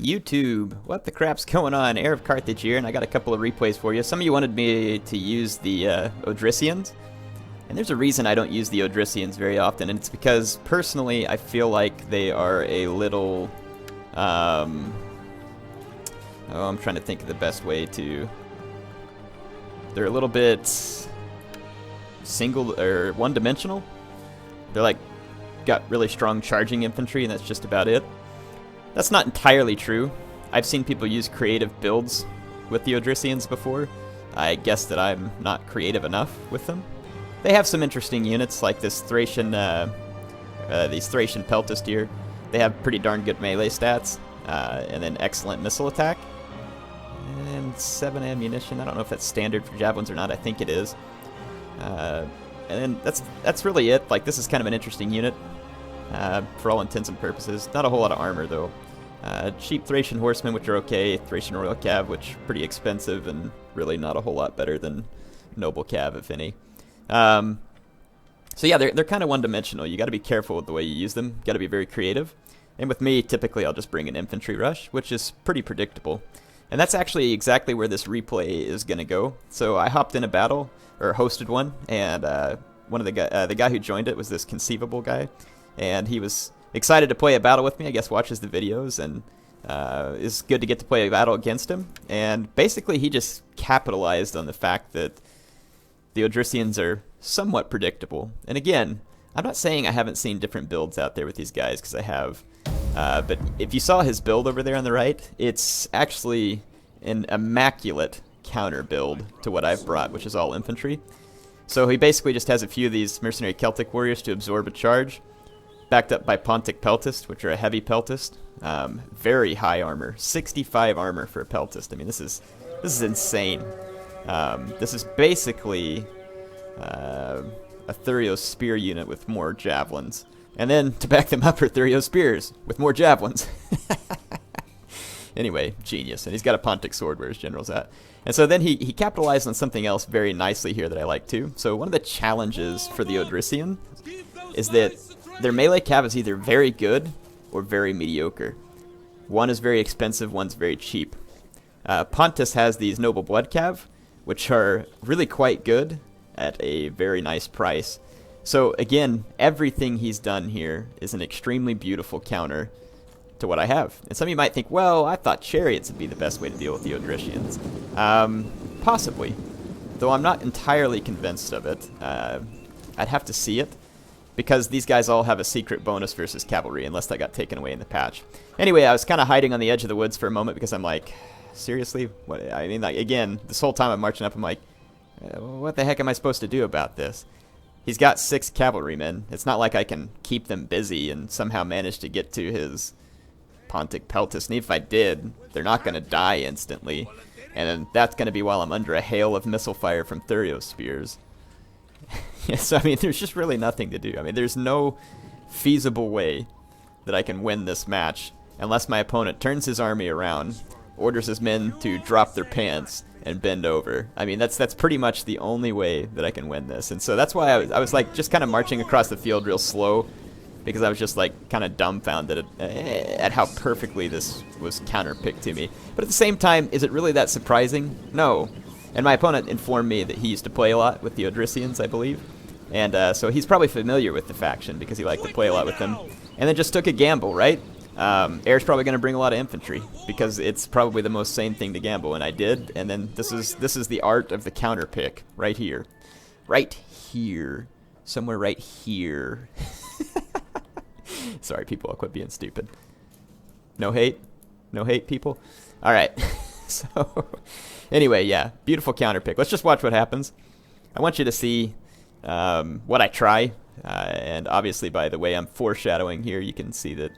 YouTube, what the crap's going on? HeirofCarthage here, and I got a couple of replays for you. Some of you wanted me to use the Odrysians, and there's a reason I don't use the Odrysians very often, and it's because, personally, I feel like they are a little, I'm trying to think of the best way to, they're a little bit single, or one-dimensional. They're like, got really strong charging infantry, and that's just about it. That's not entirely true. I've seen people use creative builds with the Odrysians before. I guess that I'm not creative enough with them. They have some interesting units, like this Thracian, these Thracian Peltist here. They have pretty darn good melee stats, and then excellent missile attack. And 7 ammunition. I don't know if that's standard for javelins or not. I think it is. And then that's really it. Like, this is kind of an interesting unit. For all intents and purposes. Not a whole lot of armor, though. Cheap Thracian horsemen, which are okay. Thracian royal cav, which are pretty expensive and really not a whole lot better than noble cav, if any. So yeah, they're kind of one-dimensional. You got to be careful with the way you use them. Got to be very creative. And with me, typically I'll just bring an infantry rush, which is pretty predictable. And that's actually exactly where this replay is going to go. So I hopped in a battle, or hosted one, and one of the guy who joined it was this Conceivable guy. And he was excited to play a battle with me, I guess watches the videos, and it's good to get to play a battle against him. And basically he just capitalized on the fact that the Odrysians are somewhat predictable. And again, I'm not saying I haven't seen different builds out there with these guys, because I have. But if you saw his build over there on the right, it's actually an immaculate counter build to what I've brought, which is all infantry. So he basically just has a few of these mercenary Celtic warriors to absorb a charge, backed up by Pontic Peltist, which are a heavy Peltist. Very high armor, 65 armor for a Peltist. I mean, this is insane. This is basically a Thurio spear unit with more javelins. And then to back them up are Thurio spears with more javelins. Anyway, genius. And he's got a Pontic sword where his general's at. And so then he capitalized on something else very nicely here that I like too. So one of the challenges for the Odrysian is that their melee cav is either very good or very mediocre. One is very expensive, one's very cheap. Pontus has these noble blood cav, which are really quite good at a very nice price. So again, everything he's done here is an extremely beautiful counter to what I have. And some of you might think, well, I thought chariots would be the best way to deal with the Odrysians. Possibly. Though I'm not entirely convinced of it. I'd have to see it, because these guys all have a secret bonus versus cavalry, unless that got taken away in the patch. Anyway, I was kind of hiding on the edge of the woods for a moment, because I'm like, seriously? What? I mean, like, again, this whole time I'm marching up, I'm like, what the heck am I supposed to do about this? He's got 6 cavalrymen. It's not like I can keep them busy and somehow manage to get to his Pontic Peltist. And if I did, they're not going to die instantly. And then that's going to be while I'm under a hail of missile fire from Thurio spears. So, I mean, there's just really nothing to do. I mean, there's no feasible way that I can win this match unless my opponent turns his army around, orders his men to drop their pants, and bend over. I mean, that's pretty much the only way that I can win this. And so that's why I was like just kind of marching across the field real slow, because I was just like kind of dumbfounded at how perfectly this was counterpicked to me. But at the same time, is it really that surprising? No. And my opponent informed me that he used to play a lot with the Odrysians, I believe. And so he's probably familiar with the faction because he liked to play a lot with them. And then just took a gamble, right? Air's probably going to bring a lot of infantry because it's probably the most sane thing to gamble, and I did. And then this is the art of the counter pick right here, somewhere right here. Sorry, people, I'll quit being stupid. No hate, people. All right. So anyway, yeah, beautiful counter pick. Let's just watch what happens. I want you to see what I try, and obviously by the way I'm foreshadowing here, you can see that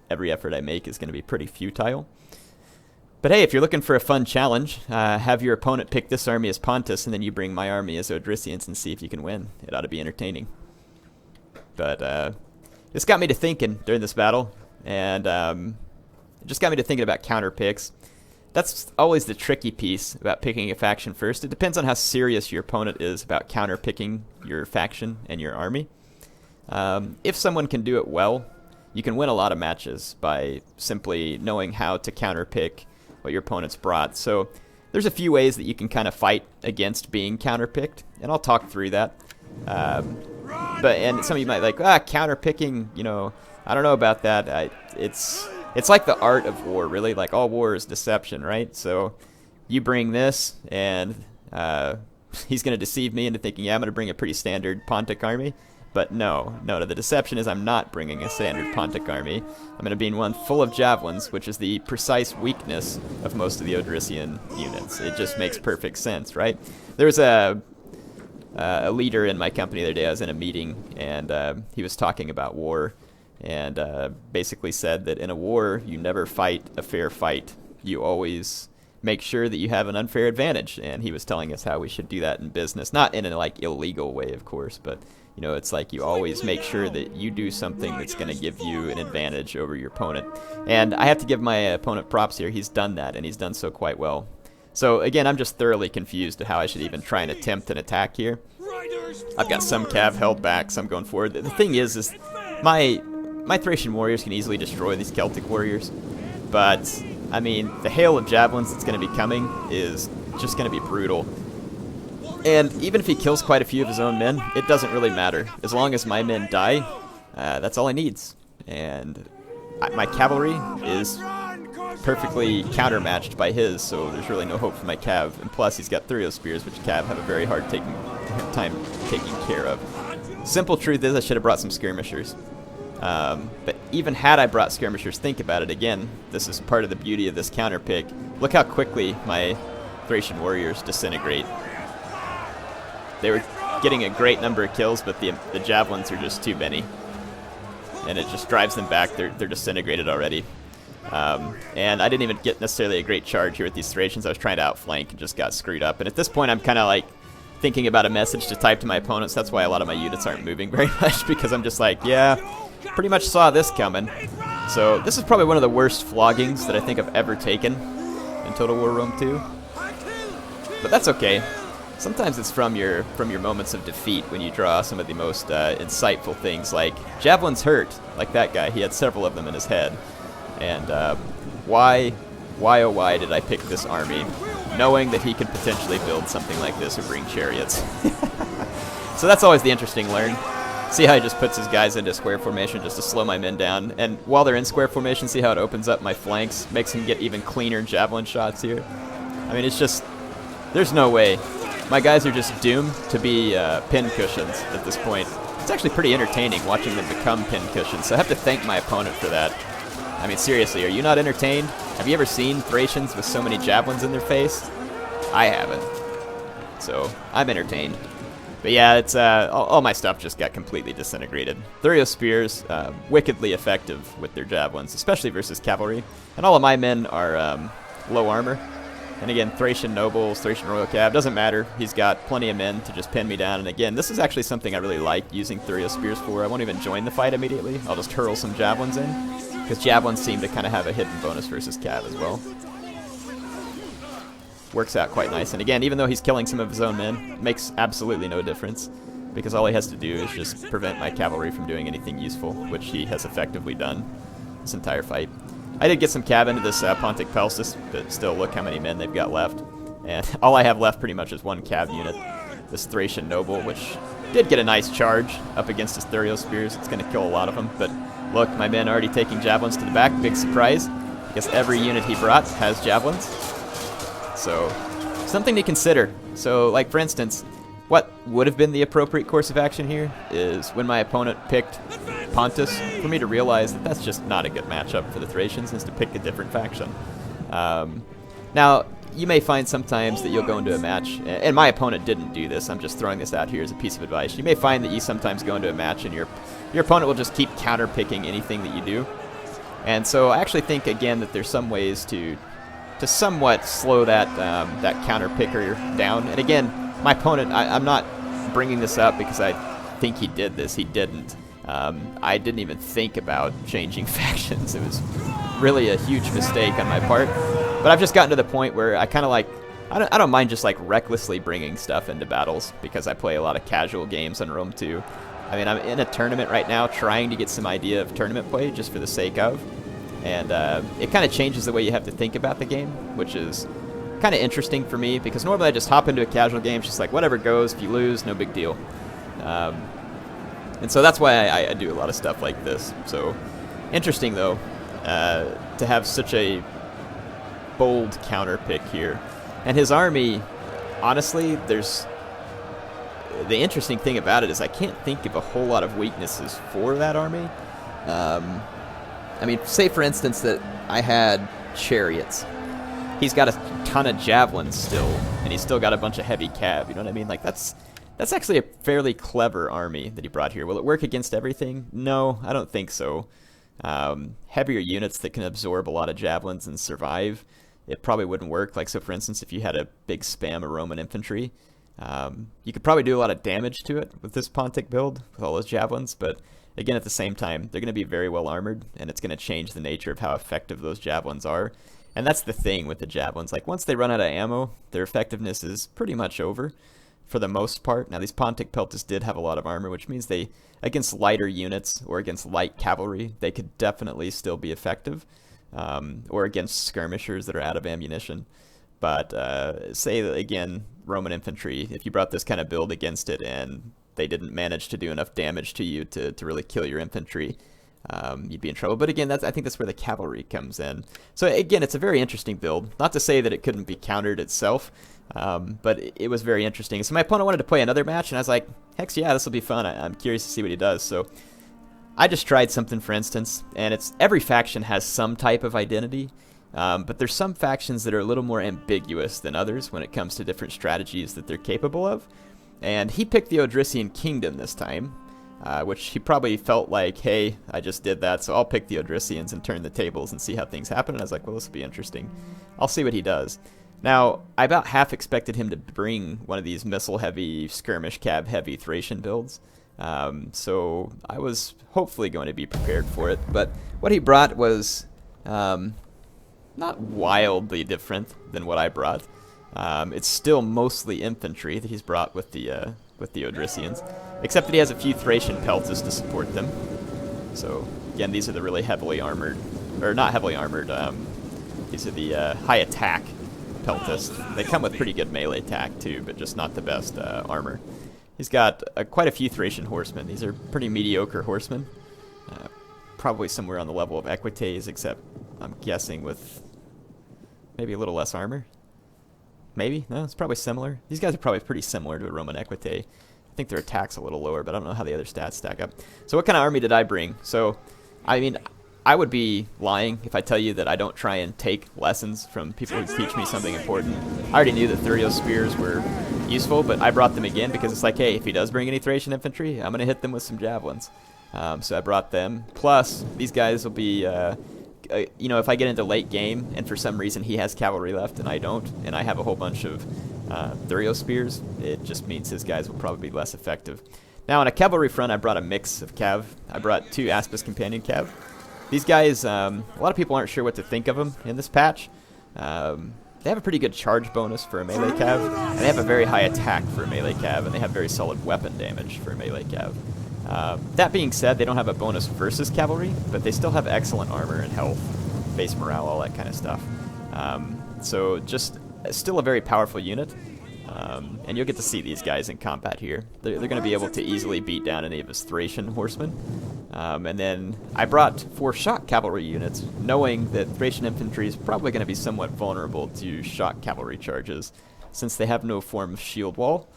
every effort I make is going to be pretty futile. But hey, if you're looking for a fun challenge, have your opponent pick this army as Pontus, and then you bring my army as Odrysians and see if you can win. It ought to be entertaining. But this got me to thinking during this battle, and it just got me to thinking about counter picks. That's always the tricky piece about picking a faction first. It depends on how serious your opponent is about counter picking your faction and your army. If someone can do it well, you can win a lot of matches by simply knowing how to counterpick what your opponent's brought. So there's a few ways that you can kind of fight against being counterpicked, and I'll talk through that. And some of you might like, counterpicking, you know, I don't know about that. It's like the art of war, really. Like, all war is deception, right? So you bring this, and he's going to deceive me into thinking, yeah, I'm going to bring a pretty standard Pontic army. But no, the deception is I'm not bringing a standard Pontic army. I'm going to be in one full of javelins, which is the precise weakness of most of the Odrysian units. It just makes perfect sense, right? There was a leader in my company the other day. I was in a meeting, and he was talking about war, and basically said that in a war, you never fight a fair fight. You always make sure that you have an unfair advantage, and he was telling us how we should do that in business. Not in a, like, illegal way, of course, but you know, it's like you always make sure that you do something that's going to give you an advantage over your opponent. And I have to give my opponent props here. He's done that, and he's done so quite well. So again, I'm just thoroughly confused at how I should even try and attempt an attack here. I've got some cav held back, some going forward. The thing is my Thracian warriors can easily destroy these Celtic warriors. But, I mean, the hail of javelins that's going to be coming is just going to be brutal. And even if he kills quite a few of his own men, it doesn't really matter. As long as my men die, that's all he needs. And my cavalry is perfectly countermatched by his, so there's really no hope for my cav. And plus, he's got Thurio spears, which cav have a very hard time taking care of. Simple truth is I should have brought some skirmishers. But even had I brought skirmishers, think about it again. This is part of the beauty of this counterpick. Look how quickly my Thracian warriors disintegrate. They were getting a great number of kills, but the javelins are just too many. And it just drives them back. They're disintegrated already. And I didn't even get necessarily a great charge here with these Thracians. I was trying to outflank and just got screwed up. And at this point, I'm kind of like thinking about a message to type to my opponents. That's why a lot of my units aren't moving very much, because I'm just like, yeah, pretty much saw this coming. So this is probably one of the worst floggings that I think I've ever taken in Total War Rome 2. But that's okay. Sometimes it's from your moments of defeat when you draw some of the most insightful things, like javelins hurt, like that guy. He had several of them in his head. And why oh why did I pick this army, knowing that he could potentially build something like this or bring chariots? So that's always the interesting learn. See how he just puts his guys into square formation just to slow my men down. And while they're in square formation, see how it opens up my flanks, makes him get even cleaner javelin shots here. I mean, it's just, there's no way. My guys are just doomed to be pin cushions at this point. It's actually pretty entertaining watching them become pin cushions, so I have to thank my opponent for that. I mean, seriously, are you not entertained? Have you ever seen Thracians with so many javelins in their face? I haven't. So, I'm entertained. But yeah, it's all my stuff just got completely disintegrated. Thurio spears, wickedly effective with their javelins, especially versus cavalry. And all of my men are low armor. And again, Thracian nobles, Thracian royal cav, doesn't matter. He's got plenty of men to just pin me down. And again, this is actually something I really like using Thurio spears for. I won't even join the fight immediately. I'll just hurl some javelins in, because javelins seem to kind of have a hidden bonus versus cav as well. Works out quite nice. And again, even though he's killing some of his own men, it makes absolutely no difference, because all he has to do is just prevent my cavalry from doing anything useful, which he has effectively done this entire fight. I did get some cav into this Pontic Pelsis, but still, look how many men they've got left. And all I have left pretty much is one cav unit, this Thracian noble, which did get a nice charge up against his Thurio spears. It's going to kill a lot of them, but look, my men already taking javelins to the back. Big surprise, because every unit he brought has javelins. So, something to consider. So, like, for instance, what would have been the appropriate course of action here is when my opponent picked Pontus, for me to realize that that's just not a good matchup for the Thracians, is to pick a different faction. Now, you may find sometimes that you'll go into a match, and my opponent didn't do this, I'm just throwing this out here as a piece of advice. You may find that you sometimes go into a match and your opponent will just keep counter-picking anything that you do. And so I actually think, again, that there's some ways to somewhat slow that counter-picker down. And again, my opponent, I'm not bringing this up because I think he did this. He didn't. I didn't even think about changing factions. It was really a huge mistake on my part. But I've just gotten to the point where I kind of like, I don't mind just like recklessly bringing stuff into battles, because I play a lot of casual games on Rome 2. I mean, I'm in a tournament right now trying to get some idea of tournament play just for the sake of. And it kind of changes the way you have to think about the game, which is kind of interesting for me because normally I just hop into a casual game, just like whatever goes. If you lose, no big deal. And so that's why I do a lot of stuff like this. So interesting, though, to have such a bold counter pick here. And his army, honestly, there's... The interesting thing about it is I can't think of a whole lot of weaknesses for that army. I mean, say, for instance, that I had chariots. He's got a ton of javelins still, and he's still got a bunch of heavy cav. You know what I mean? Like, that's actually a fairly clever army that he brought here. Will it work against everything? No, I don't think so. Heavier units that can absorb a lot of javelins and survive, it probably wouldn't work. Like, so for instance, if you had a big spam of Roman infantry, you could probably do a lot of damage to it with this Pontic build, with all those javelins, but again, at the same time, they're going to be very well armored, and it's going to change the nature of how effective those javelins are. And that's the thing with the javelins. Like, once they run out of ammo, their effectiveness is pretty much over for the most part. Now, these Pontic peltas did have a lot of armor, which means they, against lighter units or against light cavalry, they could definitely still be effective, or against skirmishers that are out of ammunition. But say, again, Roman infantry, if you brought this kind of build against it and they didn't manage to do enough damage to you to really kill your infantry, you'd be in trouble. But again, I think that's where the cavalry comes in. So again, it's a very interesting build. Not to say that it couldn't be countered itself, but it was very interesting. So my opponent wanted to play another match, and I was like, heck yeah, this will be fun. I'm curious to see what he does. So I just tried something, for instance, and it's every faction has some type of identity. But there's some factions that are a little more ambiguous than others when it comes to different strategies that they're capable of. And he picked the Odrysian Kingdom this time, which he probably felt like, hey, I just did that, so I'll pick the Odrysians and turn the tables and see how things happen. And I was like, well, this will be interesting. I'll see what he does. Now, I about half expected him to bring one of these missile-heavy, skirmish-cab-heavy Thracian builds. So I was hopefully going to be prepared for it. But what he brought was... not wildly different than what I brought. It's still mostly infantry that he's brought with the Odrysians, except that he has a few Thracian peltas to support them. So again, these are the really heavily armored, or not heavily armored. These are the high attack peltas. They come with pretty good melee attack too, but just not the best armor. He's got quite a few Thracian horsemen. These are pretty mediocre horsemen, probably somewhere on the level of Equites, except I'm guessing with maybe a little less armor. Maybe? No, it's probably similar. These guys are probably pretty similar to a Roman Equite. I think their attack's a little lower, but I don't know how the other stats stack up. So what kind of army did I bring? So, I mean, I would be lying if I tell you that I don't try and take lessons from people who teach me something important. I already knew that Thurio spears were useful, but I brought them again because it's like, hey, if he does bring any Thracian infantry, I'm going to hit them with some javelins. So I brought them. Plus, these guys will be... you know, if I get into late game and for some reason he has cavalry left and I don't, and I have a whole bunch of Thurio spears, it just means his guys will probably be less effective. Now, on a cavalry front, I brought a mix of cav. I brought 2 Aspis Companion cav. These guys, a lot of people aren't sure what to think of them in this patch. They have a pretty good charge bonus for a melee cav, and they have a very high attack for a melee cav, and they have very solid weapon damage for a melee cav. That being said, they don't have a bonus versus cavalry, but they still have excellent armor and health, base morale, all that kind of stuff. So just still a very powerful unit, and you'll get to see these guys in combat here. They're going to be able to easily beat down any of his Thracian horsemen. And then I brought 4 shock cavalry units, knowing that Thracian infantry is probably going to be somewhat vulnerable to shock cavalry charges, since they have no form of shield wall.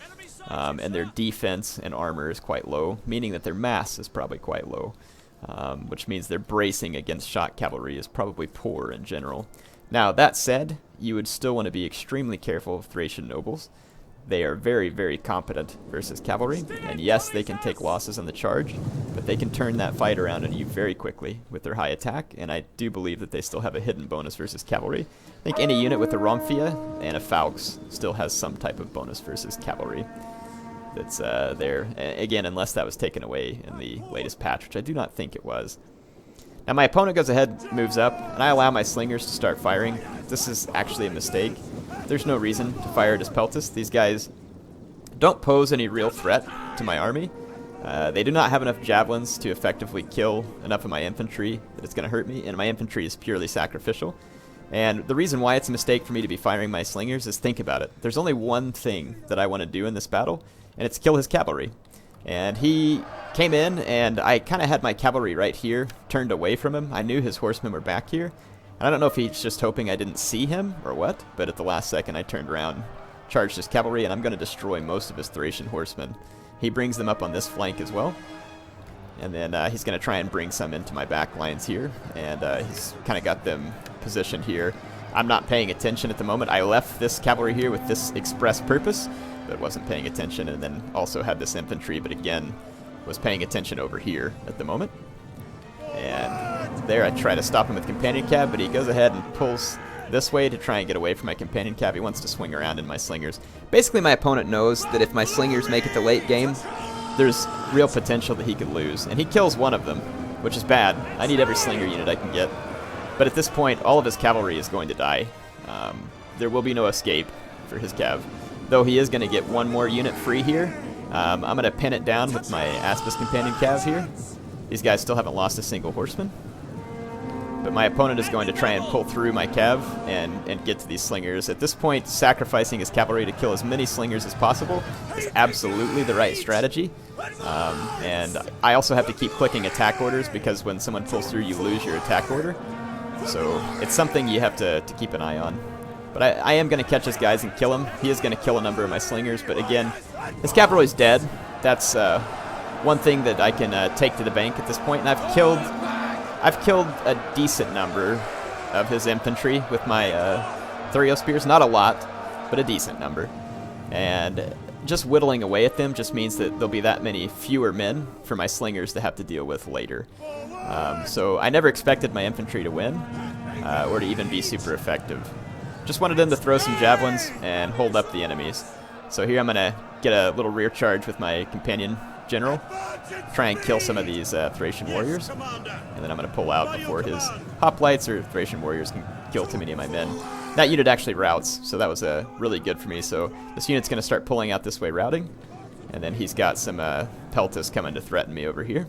And their defense and armor is quite low, meaning that their mass is probably quite low, which means their bracing against shock cavalry is probably poor in general. Now, that said, you would still want to be extremely careful of Thracian nobles. They are very, very competent versus cavalry, and yes, they can take losses on the charge, but they can turn that fight around on you very quickly with their high attack, and I do believe that they still have a hidden bonus versus cavalry. I think any unit with a Romphia and a Faux still has some type of bonus versus cavalry that's there. Again, unless that was taken away in the latest patch, which I do not think it was. Now my opponent goes ahead, moves up, and I allow my slingers to start firing. This is actually a mistake. There's no reason to fire at his peltas. These guys don't pose any real threat to my army. They do not have enough javelins to effectively kill enough of my infantry that it's going to hurt me, and my infantry is purely sacrificial. And the reason why it's a mistake for me to be firing my slingers is, think about it. There's only one thing that I want to do in this battle, and it's kill his cavalry. And he came in, and I kind of had my cavalry right here, turned away from him. I knew his horsemen were back here. And I don't know if he's just hoping I didn't see him or what, but at the last second I turned around, charged his cavalry, and I'm going to destroy most of his Thracian horsemen. He brings them up on this flank as well. And then he's going to try and bring some into my back lines here, and he's kind of got them positioned here. I'm not paying attention at the moment. I left this cavalry here with this express purpose, but wasn't paying attention, and then also had this infantry, but again, was paying attention over here at the moment. And there I try to stop him with companion cav, but he goes ahead and pulls this way to try and get away from my companion cav. He wants to swing around in my slingers. Basically, my opponent knows that if my slingers make it to late game, there's real potential that he could lose. And he kills one of them, which is bad. I need every slinger unit I can get. But at this point, all of his cavalry is going to die. There will be no escape for his cav. Though he is going to get one more unit free here. I'm going to pin it down with my Aspis companion cav here. These guys still haven't lost a single horseman. But my opponent is going to try and pull through my cav and get to these slingers. At this point, sacrificing his cavalry to kill as many slingers as possible is absolutely the right strategy. And I also have to keep clicking attack orders, because when someone pulls through, you lose your attack order. So it's something you have to keep an eye on. But I am going to catch his guys and kill him. He is going to kill a number of my slingers, but again, his cavalry's dead. That's one thing that I can take to the bank at this point. And I've killed a decent number of his infantry with my Thurio spears. Not a lot, but a decent number. And just whittling away at them just means that there'll be that many fewer men for my slingers to have to deal with later. So I never expected my infantry to win, or to even be super effective. Just wanted them to throw some javelins and hold up the enemies. So here I'm going to get a little rear charge with my companion general, try and kill some of these Thracian warriors, and then I'm going to pull out before his hoplites or Thracian warriors can kill too many of my men. That unit actually routes, so that was really good for me. So this unit's going to start pulling out this way, routing, and then he's got some Peltas coming to threaten me over here.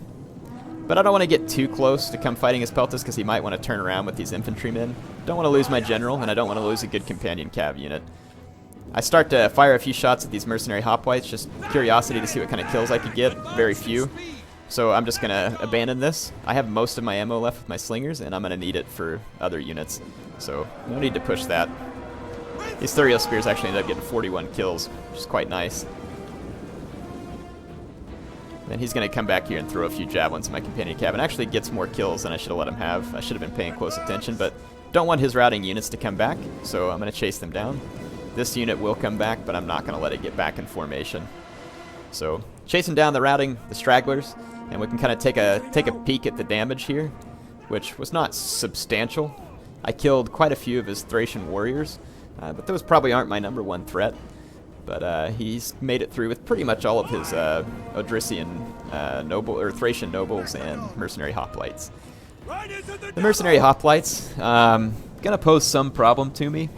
But I don't want to get too close to come fighting his Peltas, because he might want to turn around with these infantrymen. Don't want to lose my general, and I don't want to lose a good companion cav unit. I start to fire a few shots at these mercenary hoplites, just curiosity to see what kind of kills I could get. Very few. So I'm just going to abandon this. I have most of my ammo left with my slingers, and I'm going to need it for other units. So no need to push that. These Thurio spears actually ended up getting 41 kills, which is quite nice. Then he's going to come back here and throw a few javelins in my companion cav, and actually gets more kills than I should have let him have. I should have been paying close attention, but don't want his routing units to come back, so I'm going to chase them down. This unit will come back, but I'm not going to let it get back in formation. So chasing down the routing, the stragglers, and we can kind of take a peek at the damage here, which was not substantial. I killed quite a few of his Thracian warriors, but those probably aren't my number one threat. But he's made it through with pretty much all of his Odrysian noble or Thracian nobles and mercenary hoplites. The mercenary hoplites gonna pose some problem to me,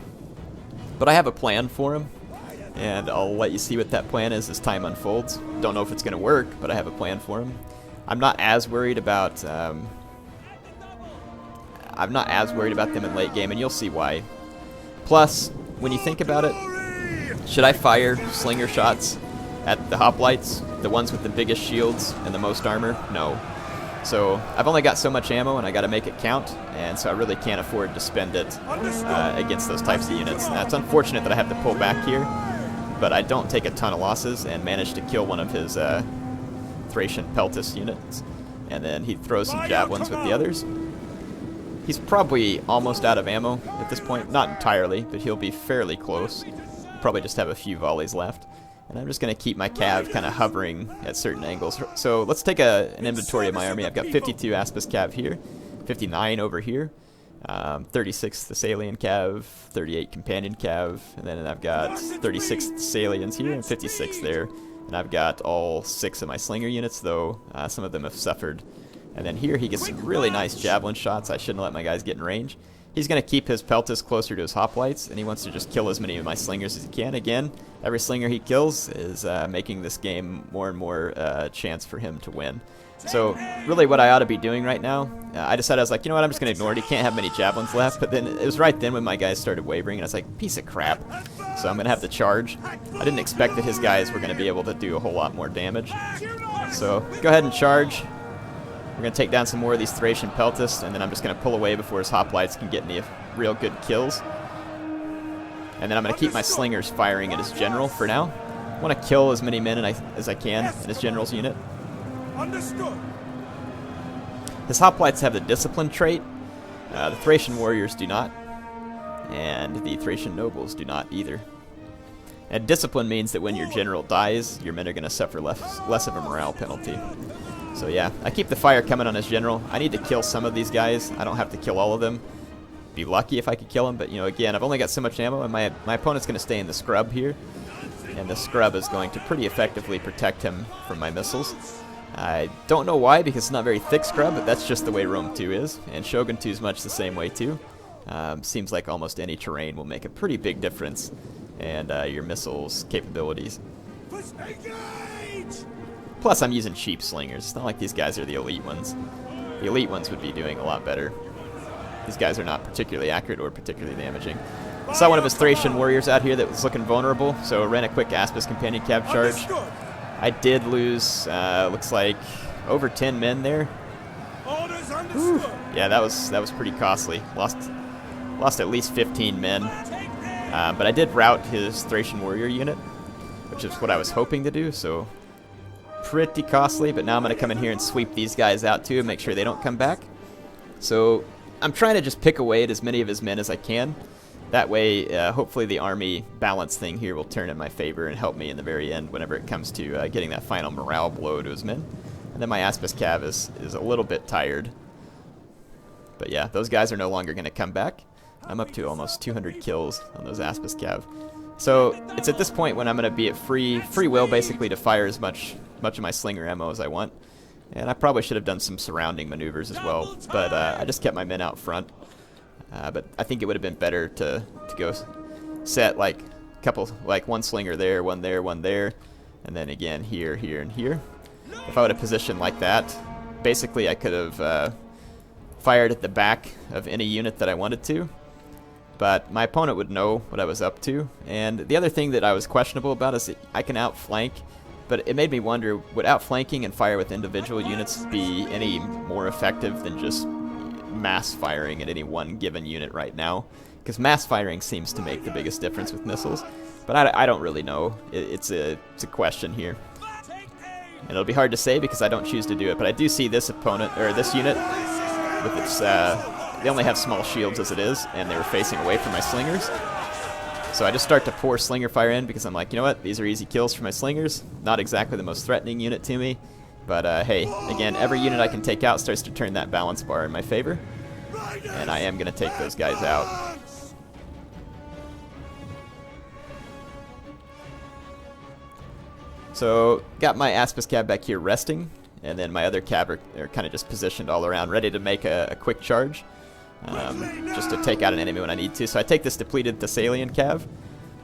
but I have a plan for him, and I'll let you see what that plan is as time unfolds. Don't know if it's gonna work, but I have a plan for him. I'm not as worried about them in late game, and you'll see why. Plus, when you think about it, should I fire slinger shots at the hoplites, the ones with the biggest shields and the most armor? No. So I've only got so much ammo, and I got to make it count, and so I really can't afford to spend it against those types of units. And that's unfortunate that I have to pull back here, but I don't take a ton of losses and manage to kill one of his Thracian Peltas units. And then he throws some javelins with the others. He's probably almost out of ammo at this point. Not entirely, but he'll be fairly close. Probably just have a few volleys left. And I'm just going to keep my cav kind of hovering at certain angles. So let's take an inventory of my army. I've got 52 Aspis cav here, 59 over here, 36 Thessalian cav, 38 companion cav, and then I've got 36 Thessalians here and 56 there. And I've got all 6 of my slinger units, though some of them have suffered. And then here he gets some really nice javelin shots. I shouldn't let my guys get in range. He's going to keep his Peltis closer to his hoplites, and he wants to just kill as many of my slingers as he can. Again, every slinger he kills is making this game more and more chance for him to win. So really what I ought to be doing right now, I decided, I was like, you know what, I'm just going to ignore it. He can't have many javelins left. But then it was right then when my guys started wavering, and I was like, piece of crap. So I'm going to have to charge. I didn't expect that his guys were going to be able to do a whole lot more damage. So go ahead and charge. We're going to take down some more of these Thracian Peltis, and then I'm just going to pull away before his hoplites can get any real good kills. And then I'm going to keep my slingers firing at his general for now. I want to kill as many men as I can in his general's unit. Understood. His hoplites have the discipline trait. The Thracian warriors do not. And the Thracian nobles do not either. And discipline means that when your general dies, your men are going to suffer less of a morale penalty. So yeah, I keep the fire coming on his general. I need to kill some of these guys. I don't have to kill all of them. Be lucky if I could kill them, but you know, again, I've only got so much ammo, and my opponent's going to stay in the scrub here. And the scrub is going to pretty effectively protect him from my missiles. I don't know why, because it's not very thick scrub, but that's just the way Rome 2 is. And Shogun 2 is much the same way too. Seems like almost any terrain will make a pretty big difference and your missiles capabilities. Plus, I'm using cheap slingers. It's not like these guys are the elite ones. The elite ones would be doing a lot better. These guys are not particularly accurate or particularly damaging. I saw one of his Thracian warriors out here that was looking vulnerable, so I ran a quick Aspis Companion Cav charge. I did lose, looks like, over 10 men there. Whew. Yeah, that was pretty costly. Lost at least 15 men. But I did rout his Thracian warrior unit, which is what I was hoping to do, so pretty costly. But now I'm going to come in here and sweep these guys out too and make sure they don't come back. So I'm trying to just pick away at as many of his men as I can. That way, hopefully the army balance thing here will turn in my favor and help me in the very end whenever it comes to getting that final morale blow to his men. And then my Aspis Cav is a little bit tired. But yeah, those guys are no longer going to come back. I'm up to almost 200 kills on those Aspis Cav. So it's at this point when I'm going to be at free will basically to fire as much of my slinger ammo as I want. And I probably should have done some surrounding maneuvers as well, but I just kept my men out front. But I think it would have been better to go set like one slinger there, one there, and then again here, here, and here. If I would have positioned like that, basically I could have fired at the back of any unit that I wanted to. But my opponent would know what I was up to. And the other thing that I was questionable about is that I can outflank, but it made me wonder, would outflanking and fire with individual units be any more effective than just mass firing at any one given unit right now? Because mass firing seems to make the biggest difference with missiles. But I don't really know. It's a question here. And it'll be hard to say because I don't choose to do it. But I do see this opponent, or this unit, with its they only have small shields as it is, and they were facing away from my slingers. So I just start to pour slinger fire in because I'm like, you know what, these are easy kills for my slingers. Not exactly the most threatening unit to me, but hey, again, every unit I can take out starts to turn that balance bar in my favor, and I am going to take those guys out. So got my Aspis Cav back here resting, and then my other Cav are kind of just positioned all around, ready to make a quick charge. Just to take out an enemy when I need to. So I take this depleted Thessalian Cav,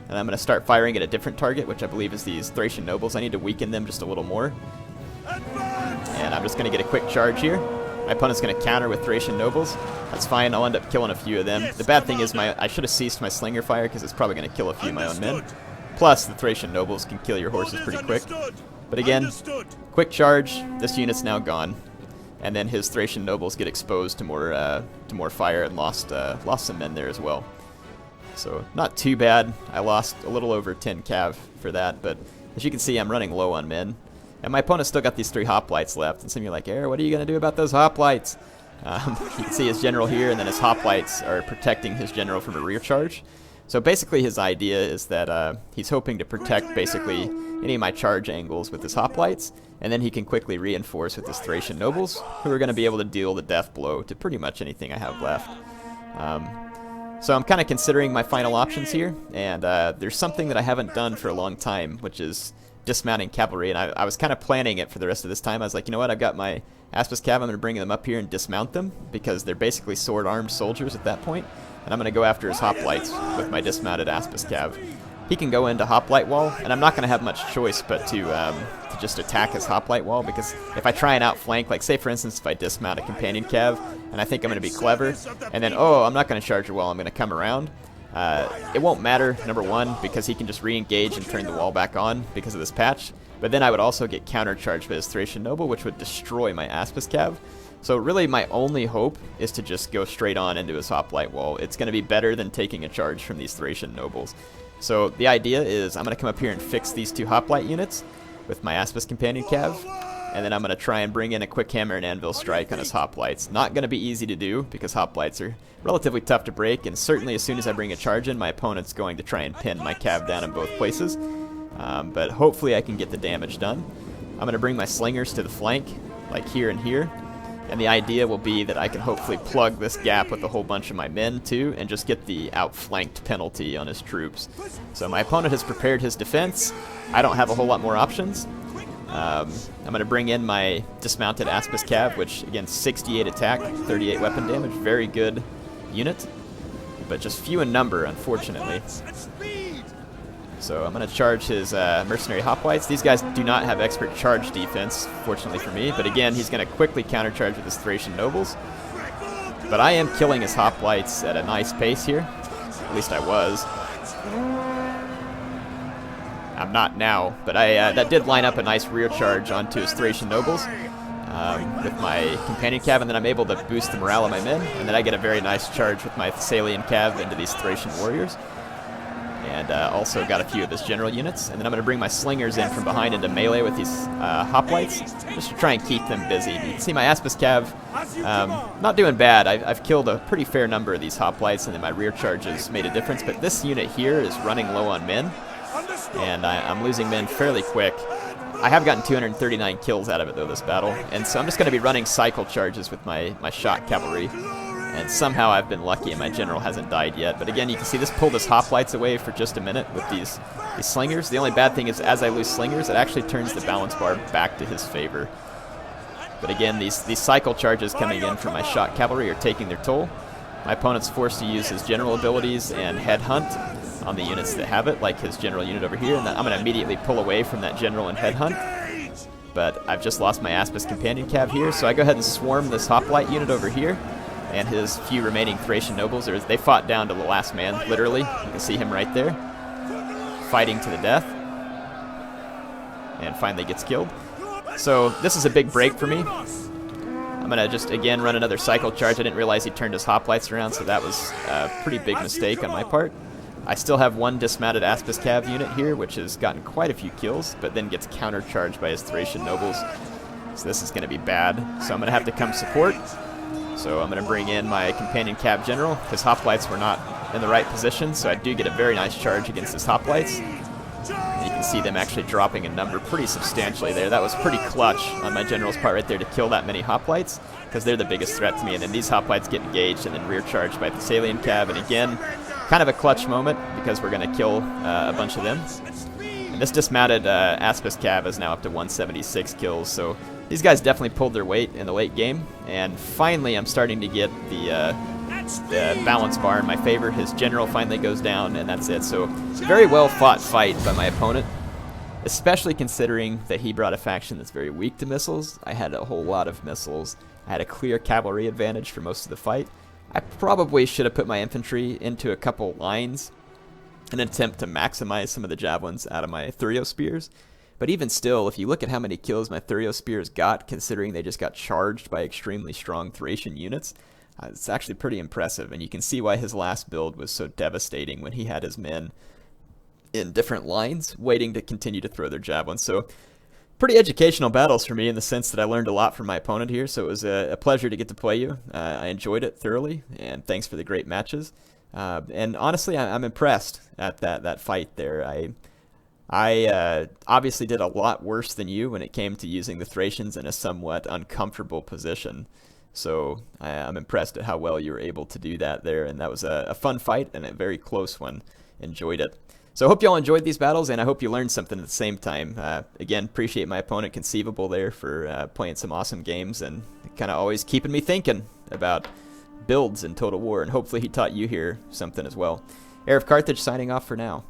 and I'm going to start firing at a different target, which I believe is these Thracian nobles. I need to weaken them just a little more. And I'm just going to get a quick charge here. My opponent's going to counter with Thracian nobles. That's fine, I'll end up killing a few of them. The bad thing is I should have ceased my slinger fire because it's probably going to kill a few of my own men. Plus, the Thracian nobles can kill your horses pretty quick. But again, quick charge, this unit's now gone. And then his Thracian nobles get exposed to more fire and lost some men there as well. So not too bad. I lost a little over 10 cav for that, but as you can see, I'm running low on men. And my opponent's still got these 3 hoplites left. And some of you are like, what are you going to do about those hoplites? You can see his general here, and then his hoplites are protecting his general from a rear charge. So basically his idea is that he's hoping to protect basically any of my charge angles with his hoplites, and then he can quickly reinforce with his Thracian nobles, who are going to be able to deal the death blow to pretty much anything I have left. So I'm kind of considering my final options here, and there's something that I haven't done for a long time, which is dismounting cavalry, and I was kind of planning it for the rest of this time. I was like, you know what, I've got my Aspis Cav, I'm going to bring them up here and dismount them, because they're basically sword-armed soldiers at that point, and I'm going to go after his hoplites with my dismounted Aspis Cav. He can go into hoplite wall, and I'm not going to have much choice but to just attack his hoplite wall, because if I try and outflank, like say for instance if I dismount a companion cav, and I think I'm going to be clever, and then, oh, I'm not going to charge your wall, I'm going to come around, it won't matter, number one, because he can just re-engage and turn the wall back on because of this patch, but then I would also get countercharged by his Thracian Noble, which would destroy my Aspis Cav. So really my only hope is to just go straight on into his hoplite wall. It's going to be better than taking a charge from these Thracian Nobles. So the idea is I'm going to come up here and fix these two hoplite units with my Aspis Companion Cav, and then I'm going to try and bring in a quick hammer and anvil strike on his hoplites. Not going to be easy to do because hoplites are relatively tough to break, and certainly as soon as I bring a charge in, my opponent's going to try and pin my cav down in both places. But hopefully I can get the damage done. I'm going to bring my slingers to the flank, like here and here. And the idea will be that I can hopefully plug this gap with a whole bunch of my men too, and just get the outflanked penalty on his troops. So my opponent has prepared his defense. I don't have a whole lot more options. I'm going to bring in my dismounted Aspis Cav, which again 68 attack, 38 weapon damage, very good unit, but just few in number unfortunately. So I'm going to charge his mercenary hoplites. These guys do not have expert charge defense, fortunately for me, but again, he's going to quickly countercharge with his Thracian Nobles. But I am killing his hoplites at a nice pace here. At least I was. I'm not now, but that did line up a nice rear charge onto his Thracian Nobles with my Companion Cav, and then I'm able to boost the morale of my men, and then I get a very nice charge with my Thessalian Cav into these Thracian warriors. And also got a few of his general units. And then I'm going to bring my slingers in from behind into melee with these hoplites, just to try and keep them busy. You can see my Aspis Cav not doing bad. I've killed a pretty fair number of these hoplites, and then my rear charges made a difference. But this unit here is running low on men, and I'm losing men fairly quick. I have gotten 239 kills out of it, though, this battle. And so I'm just going to be running cycle charges with my shot cavalry. And somehow I've been lucky and my general hasn't died yet. But again, you can see this pulled his hoplites away for just a minute with these slingers. The only bad thing is as I lose slingers, it actually turns the balance bar back to his favor. But again, these cycle charges coming in from my shot cavalry are taking their toll. My opponent's forced to use his general abilities and headhunt on the units that have it, like his general unit over here. And I'm going to immediately pull away from that general and headhunt. But I've just lost my Aspis Companion Cav here, so I go ahead and swarm this hoplite unit over here. And his few remaining Thracian Nobles, they fought down to the last man, literally. You can see him right there, fighting to the death, and finally gets killed. So this is a big break for me. I'm going to just, again, run another cycle charge. I didn't realize he turned his hoplites around, so that was a pretty big mistake on my part. I still have one dismounted Aspis Cav unit here, which has gotten quite a few kills, but then gets countercharged by his Thracian Nobles. So this is going to be bad. So I'm going to have to come support. So I'm going to bring in my Companion Cav General. His hoplites were not in the right position, so I do get a very nice charge against his hoplites. You can see them actually dropping in number pretty substantially there. That was pretty clutch on my general's part right there to kill that many hoplites, because they're the biggest threat to me. And then these hoplites get engaged and then rear charged by the Thessalian Cav. And again, kind of a clutch moment because we're going to kill a bunch of them. And this dismounted Aspis Cav is now up to 176 kills, so these guys definitely pulled their weight in the late game. And finally, I'm starting to get the balance bar in my favor. His general finally goes down, and that's it. So, very well fought fight by my opponent, especially considering that he brought a faction that's very weak to missiles. I had a whole lot of missiles. I had a clear cavalry advantage for most of the fight. I probably should have put my infantry into a couple lines in an attempt to maximize some of the javelins out of my Thurio spears. But even still, if you look at how many kills my Thurio spears got, considering they just got charged by extremely strong Thracian units, it's actually pretty impressive. And you can see why his last build was so devastating when he had his men in different lines, waiting to continue to throw their javelins. So, pretty educational battles for me in the sense that I learned a lot from my opponent here. So it was a pleasure to get to play you. I enjoyed it thoroughly, and thanks for the great matches. And honestly, I'm impressed at that fight there. I obviously did a lot worse than you when it came to using the Thracians in a somewhat uncomfortable position. So I'm impressed at how well you were able to do that there. And that was a fun fight and a very close one. Enjoyed it. So I hope y'all enjoyed these battles, and I hope you learned something at the same time. Again, appreciate my opponent Conceivable there for playing some awesome games and kind of always keeping me thinking about builds in Total War, and hopefully he taught you here something as well. HeirofCarthage signing off for now.